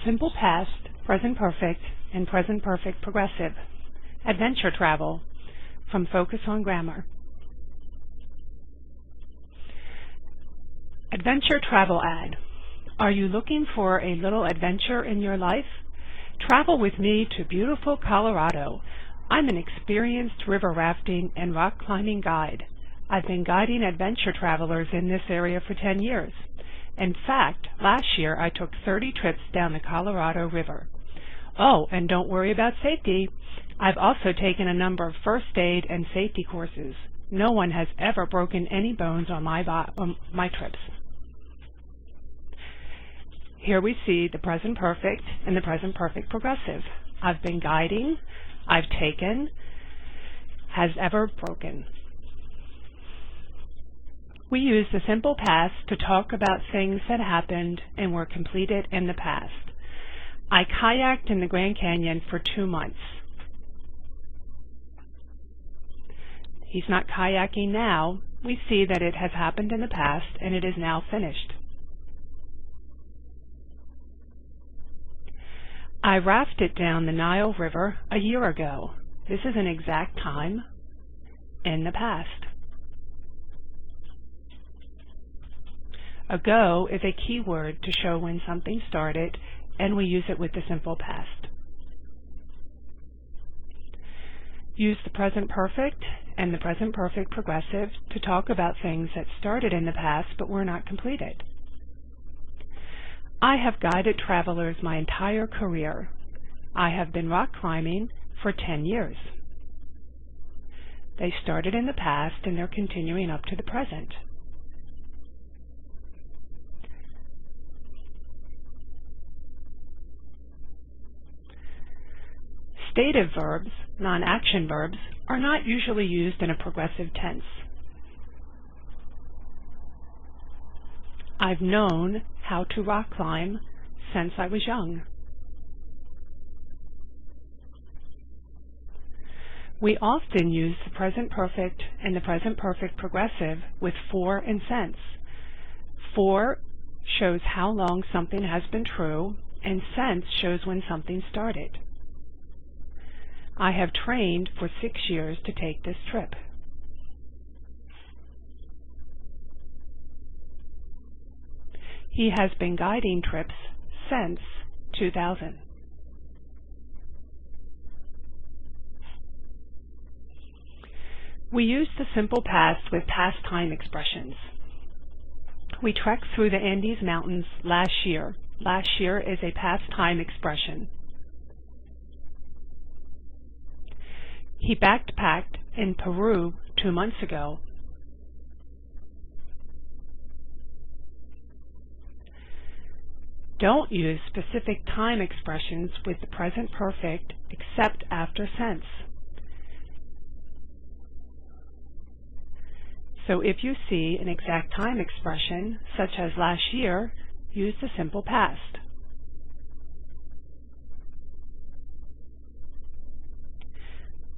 Simple Past, Present Perfect, and Present Perfect Progressive. Adventure Travel from Focus on Grammar. Adventure Travel Ad. Are you looking for a little adventure in your life? Travel with me to beautiful Colorado. I'm an experienced river rafting and rock climbing guide. I've been guiding adventure travelers in this area for 10 years. In fact, last year I took 30 trips down the Colorado River. Oh, and don't worry about safety. I've also taken a number of first aid and safety courses. No one has ever broken any bones on my trips. Here we see the present perfect and the present perfect progressive. I've been guiding, I've taken, has ever broken. We use the simple past to talk about things that happened and were completed in the past. I kayaked in the Grand Canyon for 2 months. He's not kayaking now. We see that it has happened in the past and it is now finished. I rafted down the Nile River a year ago. This is an exact time in the past. Ago is a key word to show when something started, and we use it with the simple past. Use the present perfect and the present perfect progressive to talk about things that started in the past but were not completed. I have guided travelers my entire career. I have been rock climbing for 10 years. They started in the past and they're continuing up to the present. Dative verbs, non-action verbs, are not usually used in a progressive tense. I've known how to rock climb since I was young. We often use the present perfect and the present perfect progressive with for and since. For shows how long something has been true, and since shows when something started. I have trained for 6 years to take this trip. He has been guiding trips since 2000. We use the simple past with past time expressions. We trekked through the Andes Mountains last year. Last year is a past time expression. He backpacked in Peru 2 months ago. Don't use specific time expressions with the present perfect except after since. So if you see an exact time expression, such as last year, use the simple past.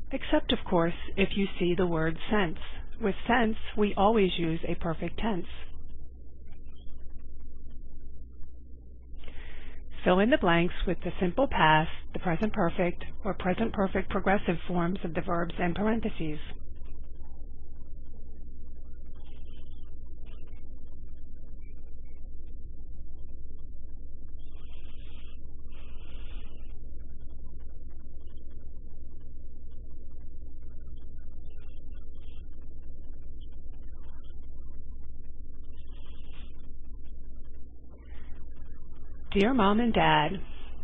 Except, of course, if you see the word since. With since, we always use a perfect tense. Fill in the blanks with the simple past, the present perfect, or present perfect progressive forms of the verbs and parentheses. Dear Mom and Dad,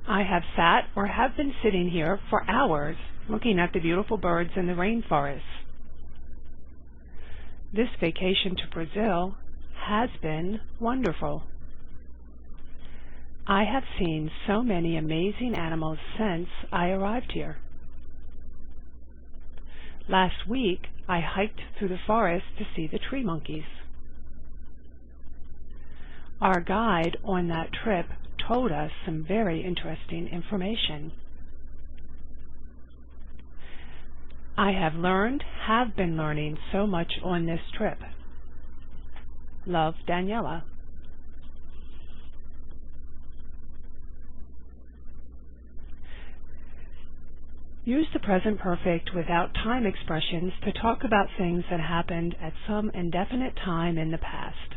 I have sat or have been sitting here for hours looking at the beautiful birds in the rainforest. This vacation to Brazil has been wonderful. I have seen so many amazing animals since I arrived here. Last week, I hiked through the forest to see the tree monkeys. Our guide on that trip told us some very interesting information. I have been learning so much on this trip. Love, Daniela. Use the present perfect without time expressions to talk about things that happened at some indefinite time in the past.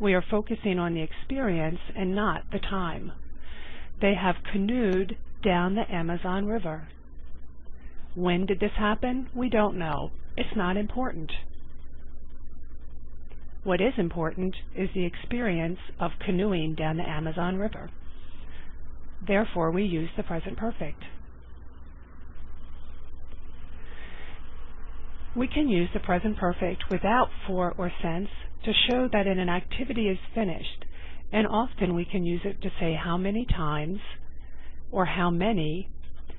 We are focusing on the experience and not the time. They have canoed down the Amazon River. When did this happen? We don't know. It's not important. What is important is the experience of canoeing down the Amazon River. Therefore, we use the present perfect. We can use the present perfect without for or since to show that an activity is finished, and often we can use it to say how many times or how many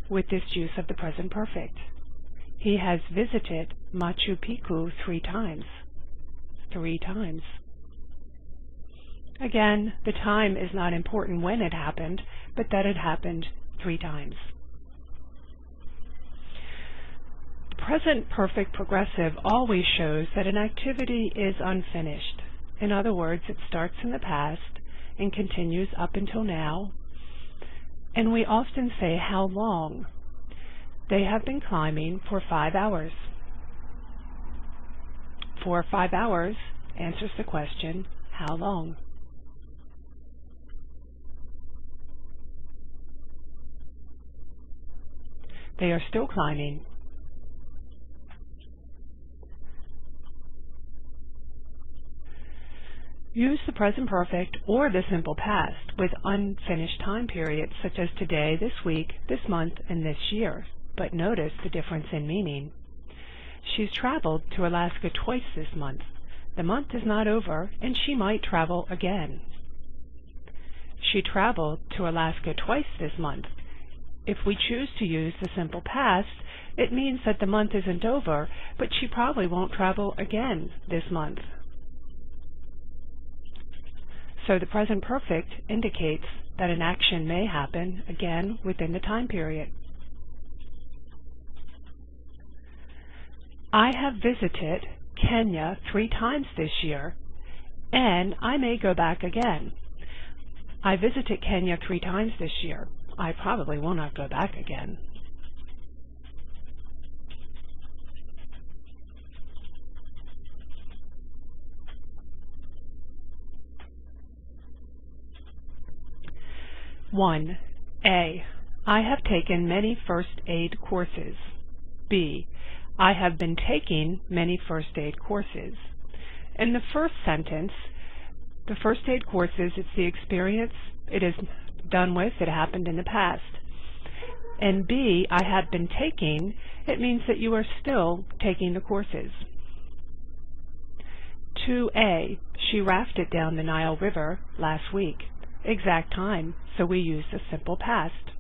with this use of the present perfect. He has visited Machu Picchu 3 times. 3 times. Again, the time is not important when it happened, but that it happened 3 times. The present perfect progressive always shows that an activity is unfinished. In other words, it starts in the past and continues up until now. And we often say how long. They have been climbing for 5 hours. For 5 hours answers the question, how long? They are still climbing. Use the present perfect or the simple past with unfinished time periods such as today, this week, this month, and this year. But notice the difference in meaning. She's traveled to Alaska twice this month. The month is not over, and she might travel again. She traveled to Alaska twice this month. If we choose to use the simple past, it means that the month isn't over, but she probably won't travel again this month. So the present perfect indicates that an action may happen again within the time period. I have visited Kenya 3 times this year, and I may go back again. I visited Kenya 3 times this year. I probably will not go back again. One, A. I have taken many first aid courses. B. I have been taking many first aid courses. In the first sentence, the first aid courses, it's the experience, it is done with, it happened in the past. And B, I have been taking, it means that you are still taking the courses. 2A, she rafted down the Nile River last week. Exact time, so we use the simple past.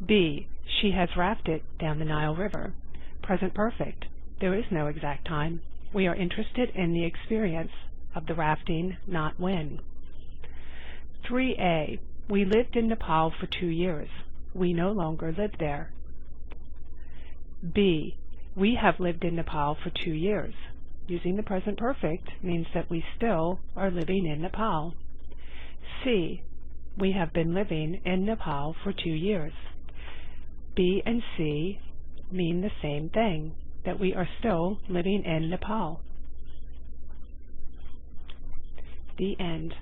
B, she has rafted down the Nile River. Present perfect. There is no exact time. We are interested in the experience of the rafting, not when. 3A, we lived in Nepal for 2 years. We no longer live there. B, we have lived in Nepal for 2 years. Using the present perfect means that we still are living in Nepal. C, we have been living in Nepal for 2 years. B and C mean the same thing, that we are still living in Nepal. The end.